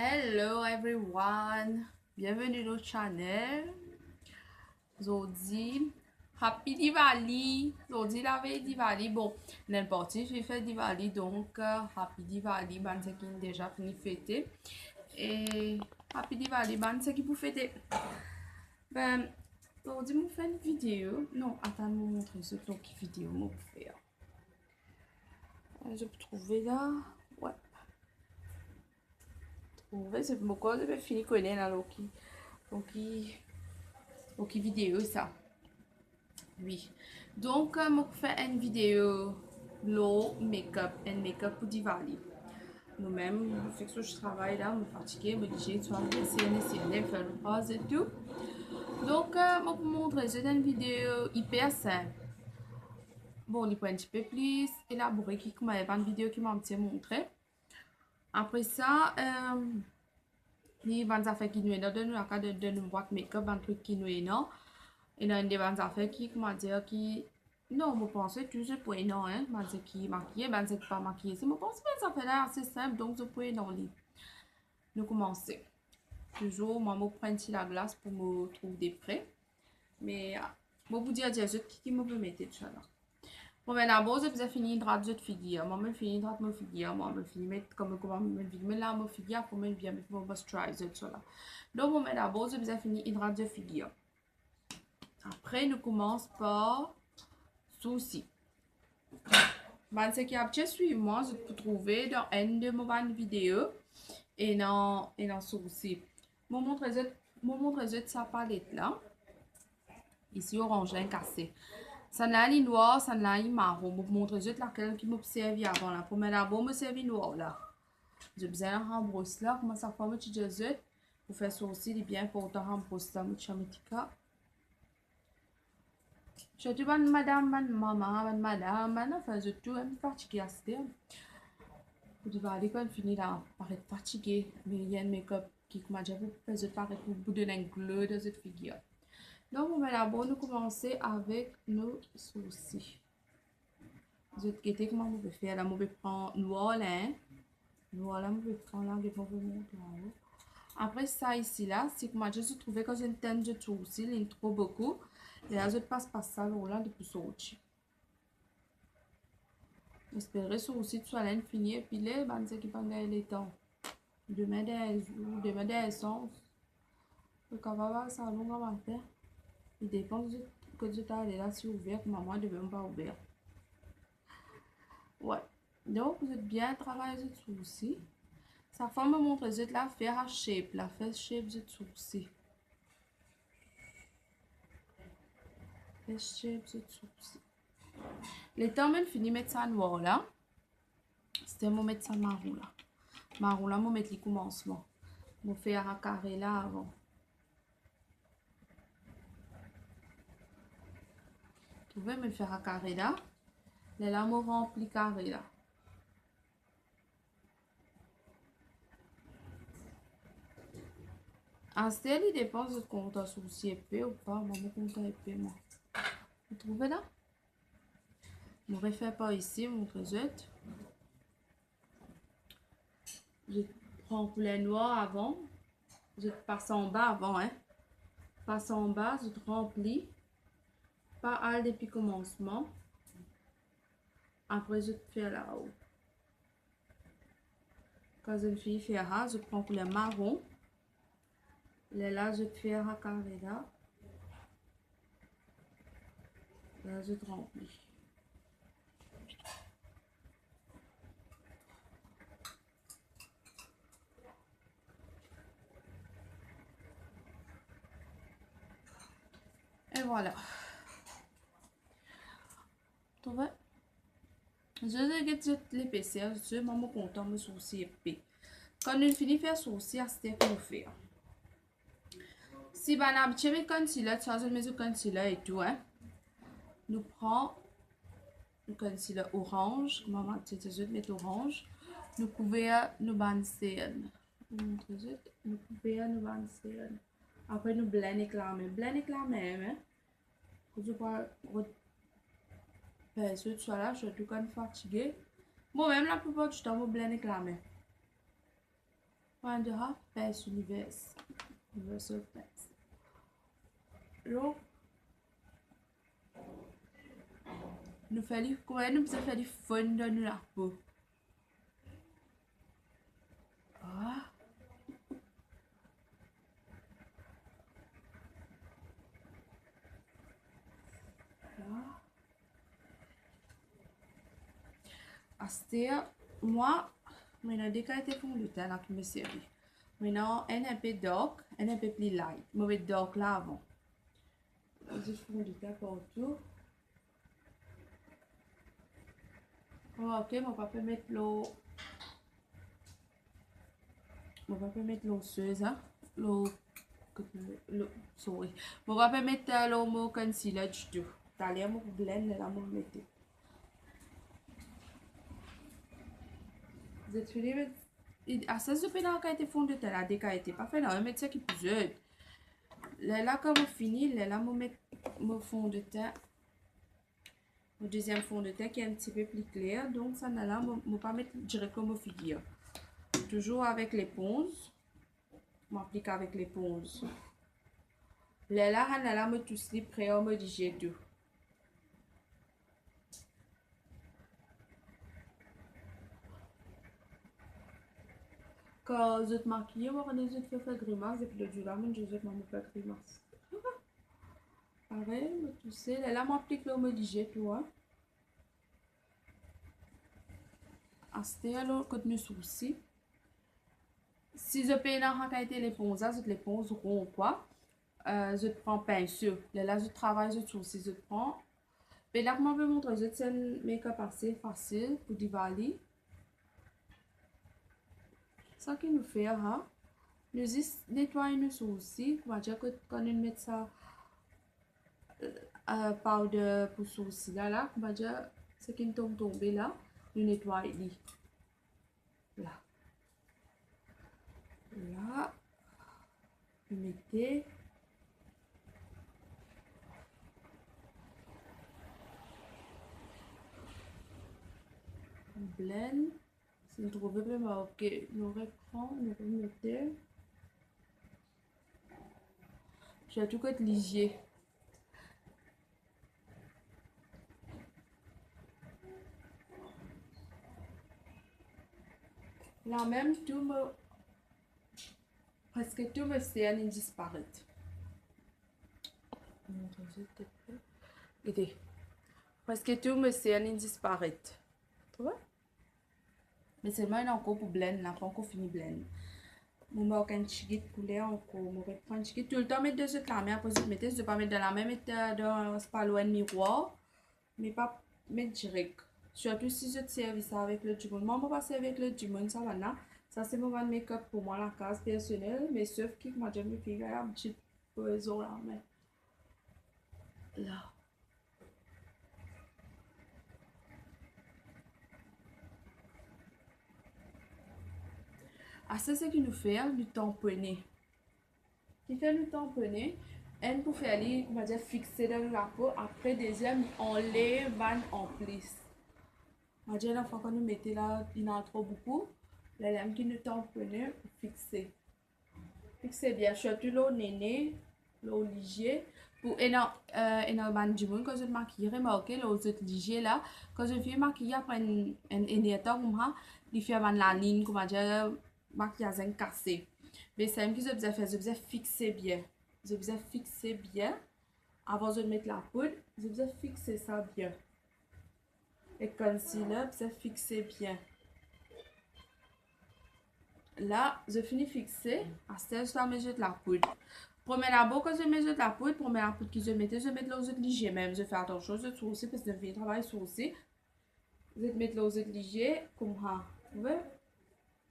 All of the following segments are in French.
Hello everyone, bienvenue au channel. Aujourd'hui, Happy Diwali. Aujourd'hui la veille Diwali, bon, n'importe qui fait Diwali, donc Happy Diwali, ben c'est qui déjà fini fêter. Et Happy Diwali, ben c'est qui pour fêter. Ben, aujourd'hui, je fais une vidéo. Non, attends, je vais vous montrer ce que vidéo je vais faire. Je peux trouver là. Ouais. Trouver, c'est pourquoi je vais finir connaître là, ok vidéo ça. Oui. Donc, je fais une vidéo low make-up and make-up pour Diwali. Nous-mêmes, fait que je travaille là, je suis fatiguée, je suis obligée de faire le pause et tout. Donc, je vais vous montrer, c'est une vidéo hyper simple. Bon, il prend un petit peu plus élaboré qui m'a pas une vidéo qui m'a un petit montré. Après ça, il va nous faire qui nous est dans une boîte make-up, un truc qui nous est non. Et dans une des bonnes affaires qui, comment dire, qui. Non, je pense que je peux non, hein. Je qui maquillé, ben c'est pas maquillé. Je pense que ça fait là assez simple, donc je peux non lit. Nous commençons. Toujours, moi, je prends la glace pour me trouver prêt. Mais, je vous dire, qui me peut mettre tout ça là. Bon, ben d'abord, je vais finir hydrater de figure. Moi, je finis hydrater ma figure. Moi, je finis mettre comme comment je finis là ma figure pour mettre bien mon moisturizer tout ça là. Donc, moi, d'abord, je vais finir hydrater de figure. Après, nous commençons par souci. Ben, ce qui a déjà suivi moi, je peux trouver dans une de mes vidéos et dans souci. Je vais montrer sa palette là. Ici, orange, cassé. Ça n'a pas noir, ça n'a pas marron. Je vais montrer laquelle qui m'a servi avant là. Pour mettre d'abord, me servi noir là. Je vais en brosse là. Comment ça fait, me dire pour faire souci, il est bien important en brosse là. Je dis madame, madame, enfin, je suis un peu fatiguée à ce terme. Je vais aller quand finir là, paraître fatiguée, mais il y a un make-up qui m'a déjà fait, je paraître pour vous donner un glow de cette figure. Donc, on va d'abord nous commencer avec nos sourcils. Je vais guetter comment on peut faire là, on peut prendre noir là, noir là, on peut prendre là, on peut monter en haut. Après ça ici là, c'est que moi je suis trouvé que j'ai une teinte de sourcils, il trop beaucoup. Et là, je passe par ça là depuis sortir. J'espère que sourcils soit là fini et puis là, ben c'est qui pendant les temps. Demain des sens. Le cavale ça long à matin. Il dépend de que tu as là si ouvert, maman ne veut pas ouvert. Ouais. Donc vous êtes bien travaillé sur sourcils. Ça fait me montrer vous êtes là faire à shape, la faire shape de sourcils. Faire shape de sourcils. Les temps même fini mettre ça noir là. C'était mon mettre ça marron là. Marron là, mon mettre le commencement. Mon faire un carré là avant. Vous pouvez me faire un carré là. Là, mon rempli carré là. En style, il dépend de compte à souci épais ou pas. Moi, mon compte à épais, moi. Vous trouvez là? Je ne refais pas ici, mon trésor. Je prends pour les noirs avant. Je passe en bas avant, hein. Passe en bas, je remplis. Pas à depuis commencement. Après, je fais là-haut. Quand je fais faire, je prends pour les marrons. Là, je fais un carré là. Là, je remplis. Et voilà. Tu vois? Je vais l'épaisseur, je suis vraiment content de sourcils épais. Quand on finit de faire sourcils, c'est ce qu'on fait. Si on a habitué avec concealer, tu as mis le concealer et tout, hein. Nous prenons le concealer orange, maman, tu sais, mettre orange. Nous couvrons nos bandes cerne. Nous couvrons nos bandes cerne. Après, nous blendons avec la main. Blendons avec la main, hein. Je crois que ce soit là, je suis tout quand fatiguée. Moi-même, la plupart du temps, je blende avec la main. One and a half best universal best. Donc, nous faisons quoi? Nous faisons du fond dans la peau. Ah. Astea, moi, maintenant, dès qu'elle était fondue, elle a qui me servi. Maintenant, elle est un peu dark, elle est un peu plus light. Je vais dark là avant. Je fais du cas partout. Ok, mon papa peut mettre l'eau. Mon papa peut mettre l'eau osseuse, hein. L'eau. Sorry. Mon papa peut mettre l'eau mon concealer du tout. T'as l'air mon blend, là, mon mettre. Vous êtes fini avec. À ça, je peux dans la été fond de teint, la décaïté. Pas fait, non, mettre ça qui est plus jeune. Là, quand on finit, là, je mettre mon fond de teint. Mon deuxième fond de teint qui est un petit peu plus clair. Donc, ça, là, je ne pas mettre direct comme figure. Toujours avec l'éponge. Je m'applique avec l'éponge. Là, je tout slip prêt à me digérer tout. Quand je te maquille, je fais grimace. Et puis, le jour là, je vais faire grimace. Pareil, tu sais, là, je m'applique le me digérer tout. C'était alors que nous soucis. Si je paye dans la qualité l'éponge, je l'éponge rond quoi. Je prends pinceau. Là, je travaille, je soucis, je prends. Mais là, je vais montrer, je tiens make-up assez facile pour Diwali. Ça qui nous fait, hein. Nous nettoyons nos soucis. On va dire que quand nous mettons ça powder pour soucis là, on va dire ce qui tombe tombé là, nous nettoyons. Là. Là, vous mettez blend. Si vous trouvez vraiment ok, nous reprend, nous remettez. Je vais tout être léger. Là même tout me presque tout me cerne disparaît. Regardez. Presque tout me cerne disparaît. Tu vois? Mais seulement il y a encore pour blend là, pas encore fini blend. Je vais mettre un petit poulet encore, je vais prendre un petit tout le temps mettre de la main, après je vais mettre, je vais pas mettre dans la main, mettre dans pas loin de miroir, mais pas mettre direct. Surtout si je te servis ça avec le Jimon. Moi, je ne vais pas servir avec le Jimon, ça va là. Ça, c'est mon make-up pour moi, la case personnelle. Mais sauf que moi, j'aime me faire un petit peu là. Mais là. Ah, ça, c'est ce qui nous fait du tamponner. Qui fait le tamponner. Elle pour faire aller, on va dire, fixer dans la peau. Après, deuxième, on lève en plus. On va dire, la fois qu'on nous mettait là, il y en a trop beaucoup. La lame qui nous tamponne pour fixer. Fixer bien, surtout l'eau néné, l'eau léger. Pour énormément de monde, quand je maquille, remarquez l'eau léger là. Quand je fais maquiller après un énergie, il fait la ligne, comment dire, maquillage cassé. Mais c'est ce que je faisais fixer bien. Je faisais fixer bien. Avant de mettre la poudre, je faisais fixer ça bien. Et concealer, je fixer bien. Là, je finis fixer. À ce stade, je vais mettre la poudre. Première d'abord, quand je mets la poudre, première poudre que je mets l'eau léger même. Je fais attention, je trouve aussi parce que je fais travail sur aussi. Je vais mettre l'eau léger comme ça. Vous voyez?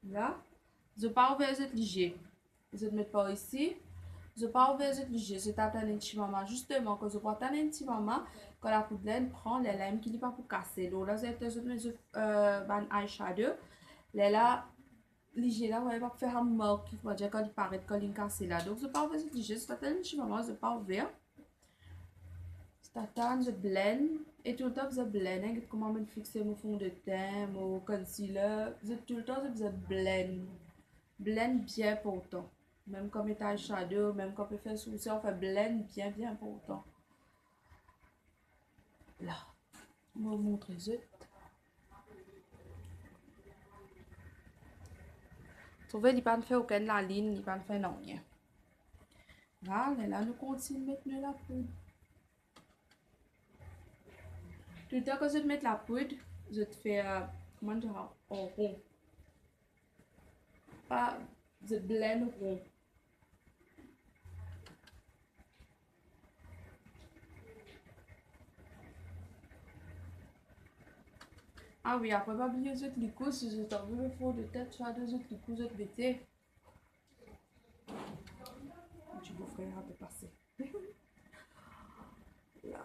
Là, je pars vers l'eau léger. Je vais mettre par ici. Je pars vers l'eau léger. Je tape un petit moment. Justement, quand je prends un petit moment, quand la poudre prend les lames qui n'est pas pour casser l'eau. Là, je vais mettre un eyeshadow. Là, léger là, on va faire un marque, il faut dire quand il paraît, quand il casse là. Donc, je pars vers ce léger, c'est un petit moment, je pars vers. C'est un je blend. Et tout le temps, je blend. Comment je fixe mon fond de teint, mon concealer. Tout le temps, je blend. Blend bien pourtant. Même comme étage shadow, même quand on peut faire sourcil, on fait blend bien pourtant. Là. Je vais vous montrer ça. Vous voyez, il n'y a pas fait aucune la ligne, il n'y a pas fait non rien. Voilà, là, nous continuons de mettre la poudre. Tout le temps que je te mets la poudre, je te fais, comment dire, en rond. Pas, je blend rond. Ah oui, après, pas oublier les autres liquides, si je t'en veux le fond de tête, soit deux autres liquides, autres vêtements. Tu vous feras un peu passer. Là.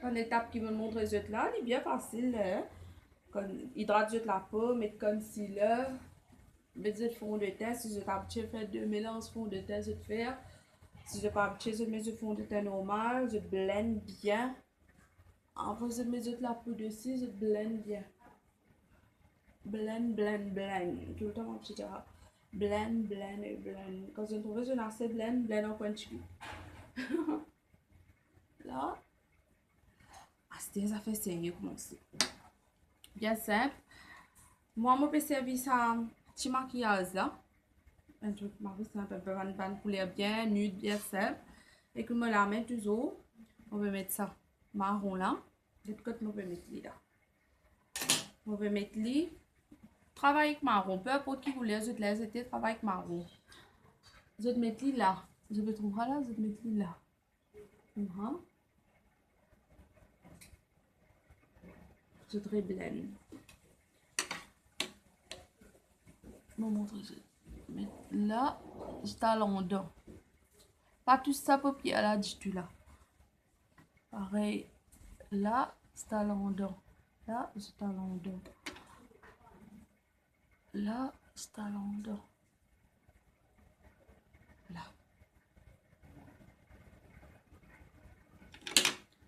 Une étape qui me montre les autres là, elle est bien facile. Hein? Hydrate la peau, mettre concealer, mettre du fond de teint. Si je t'ai habitué à faire deux mélanges fond de teint, je te faire. Si je n'ai pas habitué, je mets du fond de teint normal, je blende bien. Après, je mets de la peau dessus, je blende bien. Blend. Tout le temps, mon petit gars. Blend. Quand je trouve que je n'ai assez blend en point de cheville. Là. Ah, c'était ça fait sérieux commencer. Bien simple. Moi, je peux servir ça petit maquillage là. Un truc simple, un peu une couleur bien nude, bien simple. Et que je la mets toujours. On va mettre ça marron là. De l'autre côté, on va mettre là. On va mettre lui. Travaille avec marron. Peu importe qui voulait, je te laisse travailler avec marron. Je vais te mettre lui là. Je vais te trouver là, je vais te mettre lui là. Je te blend. Je vais montrer ça. Là, je t'allonge dedans. Pas tout ça paupière là, dis-tu là. Pareil. Là, je t'allonge dedans. Là, je t'allonge dedans. Là, je t'allonge dedans. Là.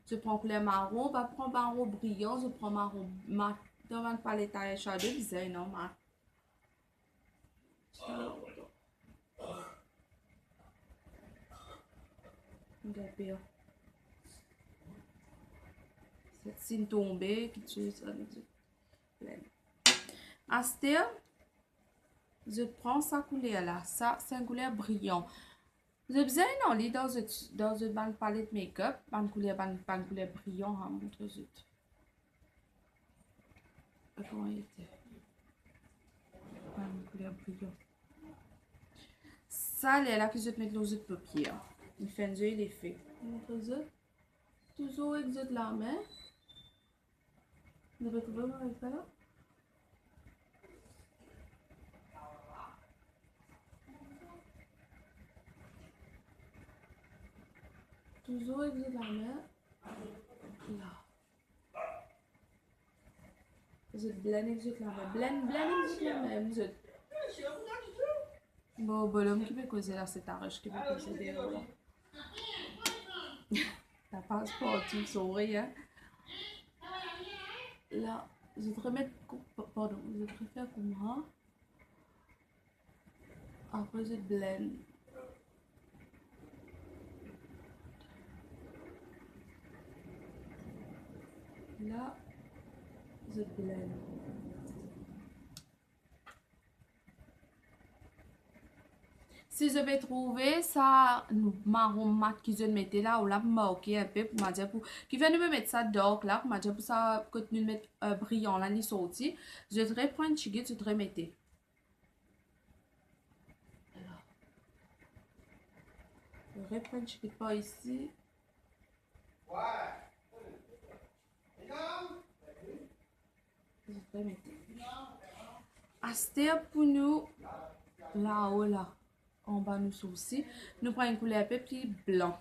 Je prends couleur marron, pas prendre marron brillant, je prends marron mat. Dans ma palette à shadow, c'est non mat. Regardez. Cette signe tombée qui tue ça. Astel, je prends sa couleur là. Ça, c'est une couleur brillant. Je besoin non, lit dans une palette make-up, une couleur brillant à montrer ça. Comment il était? Une couleur brillant. Ça, là que je vais mettre dans une paupière. Il fait un jeu, il est fait. Montre ça. Toujours avec la main. Vous avez trouvé avec ça là? Toujours avec la main. Là. Vous êtes blend avec la main. Blend avec la main. Vous êtes. Bon, l'homme qui peut causer là, c'est ta roche qui peut causer des là. T'as pas sport, tu souris, hein? Là, je vais remettre. Pardon, je préfère comme ça. Après, je blend. Là, je blend. Si je vais trouver ça marron mat qui je mettais là, ou là, marquer un peu pour me dire pour. Qui vient de me mettre ça dark là, pour me dire pour ça, continuer de mettre brillant là, ni sorti. Je vais prendre une chiguette, je vais mettre. Je vais prendre une chiguette par ici. Je vais mettre. Aster pour nous, là-haut là. En bas nous aussi, nous prenons une couleur un peu plus blanc.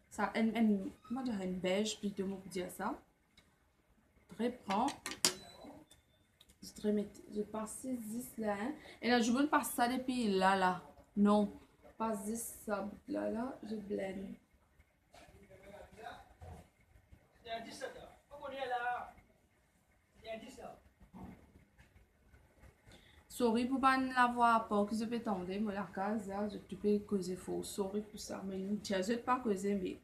Ça, comment dire, une beige plutôt pour dire ça. Je reprends. Je passe 10 là. Hein. Et là, je veux passer ça depuis là. Non, pas 10 ça là. Je blende. Sorry pour pas l'avoir pas que je peux tomber, mais la case là, je peux causer faux. Sorry pour ça, mais je ne pas causer, mais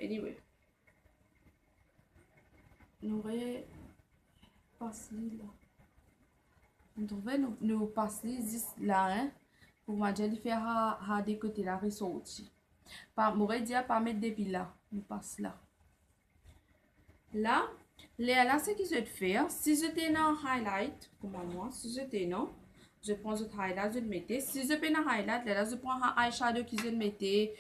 anyway. Nous passé là. On trouvait nous passer là, hein, pour moi, j'ai faire à des côtés là, ressorti. Pas, m'aurait dit à pas mettre des piles là, nous passe là. Là, là, ce que je vais faire, si je t'ai dans highlight, comme moi, si je t'ai non, je prends le highlight, je le mets. Si je fais un highlight, là, je prends un eyeshadow que je le mets.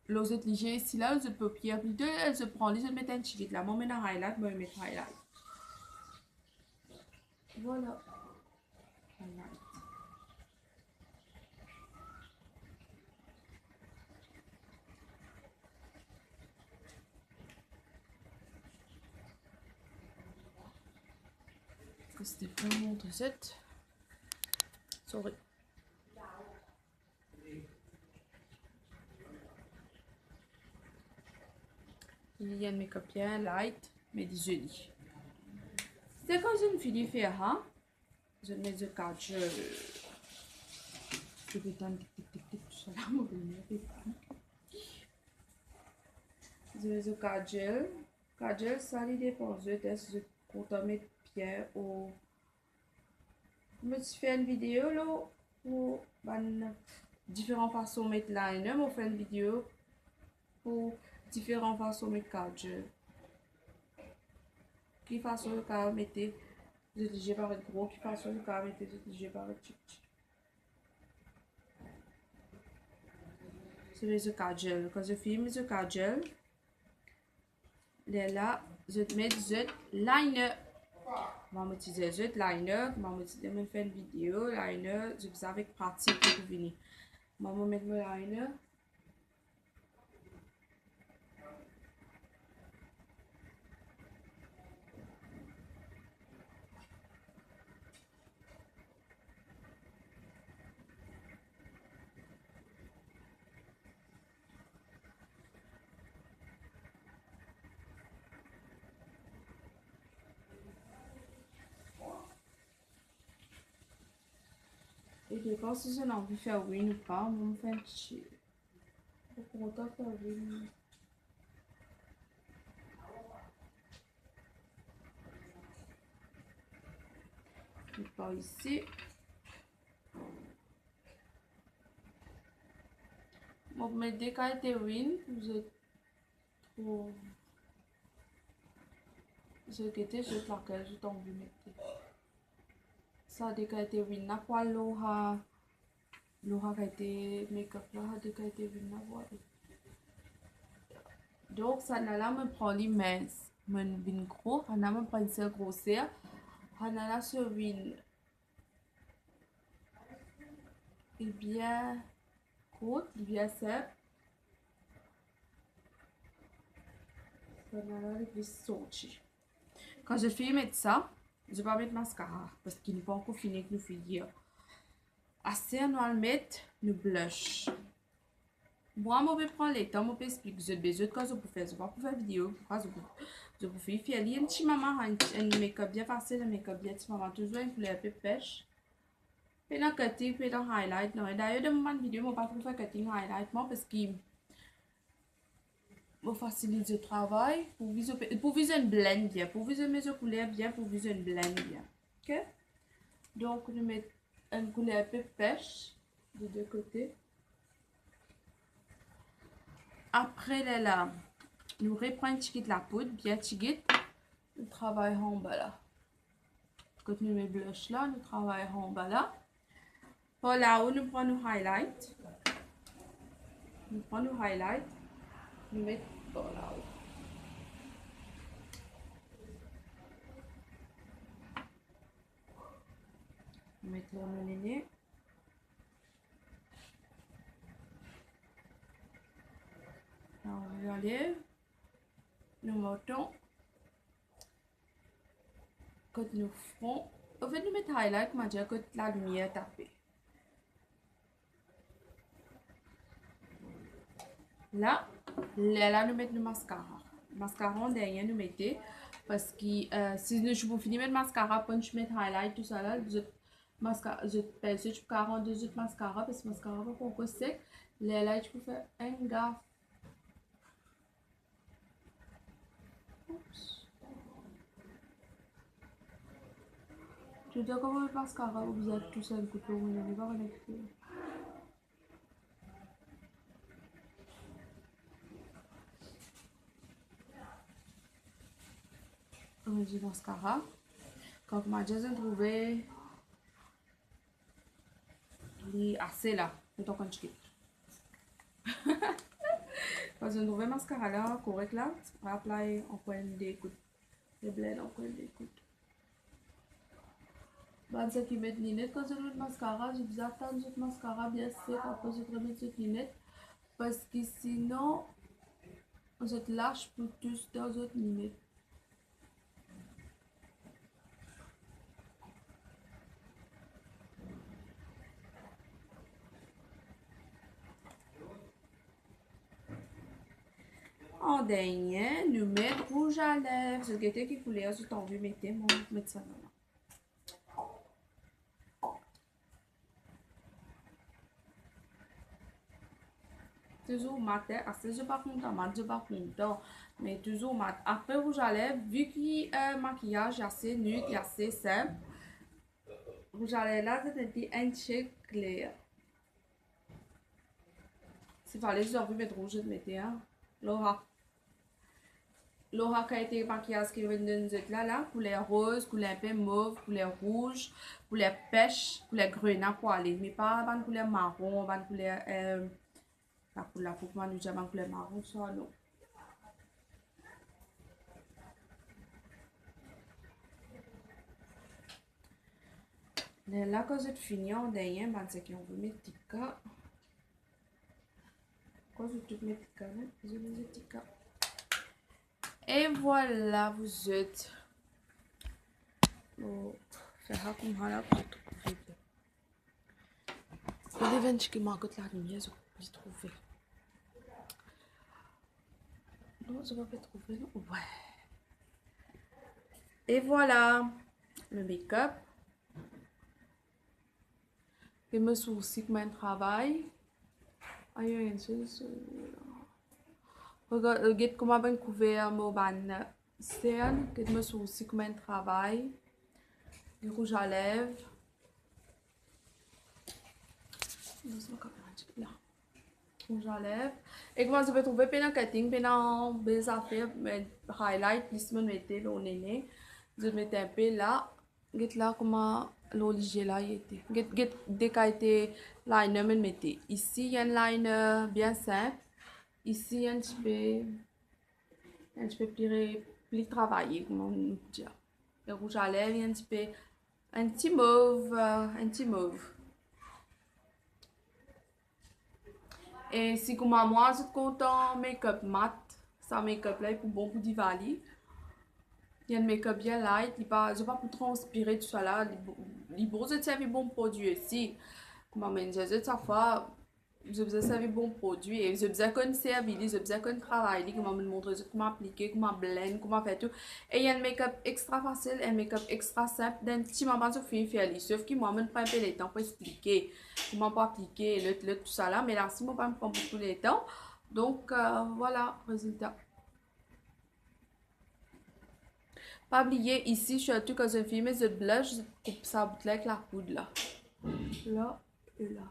L'autre léger, si là, je peux pierre plutôt, je prends, je le mets un petit là, moi, je mets un highlight, moi, je mets highlight. Voilà. Highlight. C'était vraiment très set. Sorry. Il y a mes copies light, mais des jolis. C'est quand je me finis faire, hein? Je mets le cadre. Je vais t'en tic tic tic tic tout ça là, mon je mets le cadre. Cadre, ça lui dépend. Je teste, je compte mettre pierre au. Je me suis fait une vidéo là pour différentes façons de mettre liner. Je fait une vidéo pour différentes façons de mettre cadre. Qui façon de mettre j'ai par être gros, qui façon de mettre j'ai par être petit. C'est le kajal. Quand je filme le kajal, là, je mets le liner. Je vais utiliser le liner. Je vais faire une vidéo. Liner, je vais avec pratique pour venir. Je vais mettre le liner. Et puis, quand si j'ai envie de faire win ou pas, on va faire un petit. Pour autant faire win. Je pars ici. Bon, mais dès qu'elle a été win, je trouve. Je guette, je laquelle je t'envie de mettre. Ça dès qu'elle a été win, n'a pas l'oha. L'oha qui a été make-up là, dès qu'elle a été win, n'a pas. Donc, ça n'a là me prend l'immense. Mon vin gros, on a me prend une grosseur. On a là ce vin. Il est bien court, il est bien sec. On a là le plus sorti. Quand je fais mettre ça, je vais pas mettre mascara parce qu'il n'est pas encore fini avec nos figures. Assez, on va le mettre le blush. Moi, je vais prendre le temps, je vais expliquer ce besoin quand je peux faire. Je vais pas faire vidéo, je peux faire un petit maman, un make-up bien facile, un make-up bien petit maman, toujours une couleur peu pêche. Puis dans cutting, puis dans highlight. D'ailleurs, dans mon vidéo, je ne vais pas faire cutting highlight parce qu'il me facilite le travail pour viser une blend bien, pour viser mes couleurs bien, pour viser une blend bien. Ok? Donc, je mets une couleur peu pêche de deux côtés. Après là, nous reprenons la poudre, bien tigit. Nous travaillons en bas là. Quand nous mettons blush là, nous travaillons en bas là. Pour là où nous prenons le highlight. Nous prenons le highlight. Nous mettons pour là haut. Nous mettons le nez. On enlève. Nous montons. Quand nous ferons. En fait, nous mettons highlight, mais déjà que la lumière tapée. Là, nous mettons le mascara. Le mascara, derrière, nous mettons. Parce que si je vous finis mettre mascara, quand je mets highlight, tout ça là, mascara, je pense que tu peux 42 autres mascara parce que mascara va qu'on sec. Là, tu peux faire un gars. Oups. Tu dois comment le mascara ou bien tout ça un couteau, on n'est pas connecté. On dit mascara. Quand on m'a déjà trouvé, il est assez là, le temps qu'on check. Quand on trouve mascara là, correct là, on va appliquer en point d'écoute. Le blend en point d'écoute. Bah, ce qui met lunettes quand je mets mascara, je vous attends cette mascara bien sec après je remets cette lunette parce que sinon je te lâche pour tous dans cette lunette. En dernier, nous mettons rouge à lèvres. C'est quelqu'un qui voulait, si tu as envie, mettez moi, mettre ça là. Toujours matin, assez je pas content, mat je pas content, mais toujours mat. Après rouge à lèvres, vu que maquillage est assez nude et assez simple, rouge à lèvres là, c'est un petit un shade clair. S'il fallait, j'ai envie de mettre rouge, je mettais hein. Laura. Laura qui a été maquillage qui vient de nous là, couleur rose, couleur un peu mauve, couleur rouge, couleur pêche, couleur grenat pour aller, mais pas une couleur marron, pas une couleur la couleur pour moi nous jamais couleur marron ça non. Là quand j'ai fini en dernier, ben c'est qu'on veut mettre tika. Quand je tout mettre tika là, je mets tika. Et voilà vous êtes. Oh, c'est ça comme ça là pour trouver. Il y a des gens qui manquent la lumière, je trouver. Non, je vais pas trouver. Non. Ouais. Et voilà le make-up. Et me sourcils comme un travail. Aïe, une chose. Regarde comment ben couvert mon ban sterne. Que me sourcils comme un travail. Le rouge à lèvres. Là. Rouge à lèvres. Et comment je peux trouver pendant cutting, pendant des affaires, highlight, plus me mettais le nez. Je mettais un peu là. Regarde là comment l'olivier là il était. Regarde dès qu'il était liner me mettais. Ici il y a un liner bien simple. Ici il y a un petit peu plus travaillé, comment on dit. Le rouge à lèvres, il y a un petit mauve, un petit mauve. Et si comme moi, je suis content make-up mat, ça make-up là est pour bon pour Diwali. Il y a un make-up bien light, je ne pas pour transpirer tout ça là. Les beaux c'est bon produit aussi. Comme je dis ça fois, je besoin servir bon produit et je besoin qu'on servir, je besoin qu'on travaille, comment me montrer comment appliquer, comment blend, comment faire tout. Et il y a un make-up extra facile, un make-up extra simple, d'un petit moment sur faire faire sauf que moi je prends un peu le temps pour expliquer comment pour appliquer le tout ça là, mais là si moi pas me prend beaucoup de temps. Donc voilà, résultat. Pas oublier ici, surtout quand je filme ce blush, je coupe ça avec la poudre là. Là et là.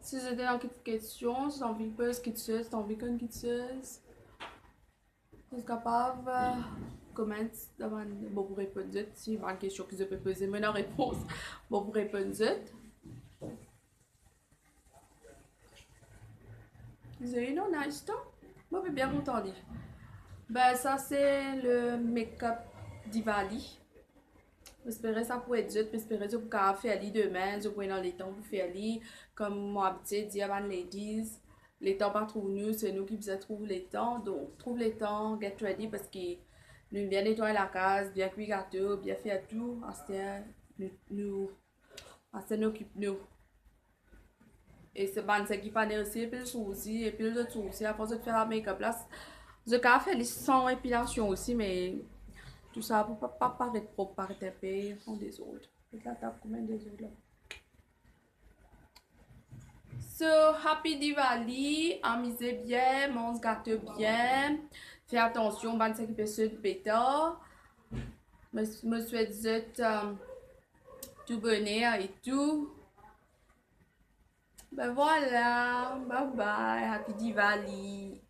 Si j'étais dans quelques questions, si t'as envie de poser quelque chose, si t'as envie qu'on quelque chose, tu es capable comment demande bon pour répondre si il y a une question que je peux poser mais la réponse bon pour répondre vous avez une nice temps moi je suis bien content ben ça c'est le make-up Diwali. J'espère que ça pourrait être juste, j'espère que je peux faire demain, je pourrais dans les temps pour faire comme moi habitué dire à les ladies, les temps pas trouver nous, c'est nous qui besoin trouver les temps, donc trouve les temps, get ready parce que nous bien nettoyer la case, bien cuire gâteau, bien faire tout, à ce nous occupe nous. Et c'est ban qui pas aussi, et puis le souci, et puis le souci, à force de faire la make-up là, je peux faire les sans épilation aussi, mais tout ça pour pas paraître propre, paraître épais, en des autres. Et là, t'as combien des autres là? So, happy Diwali, amusez bien, mange gâteau bien, fais attention, ban qui peut se bêta, me souhaite tout bonheur et tout. Ben voilà, bye bye, happy Diwali.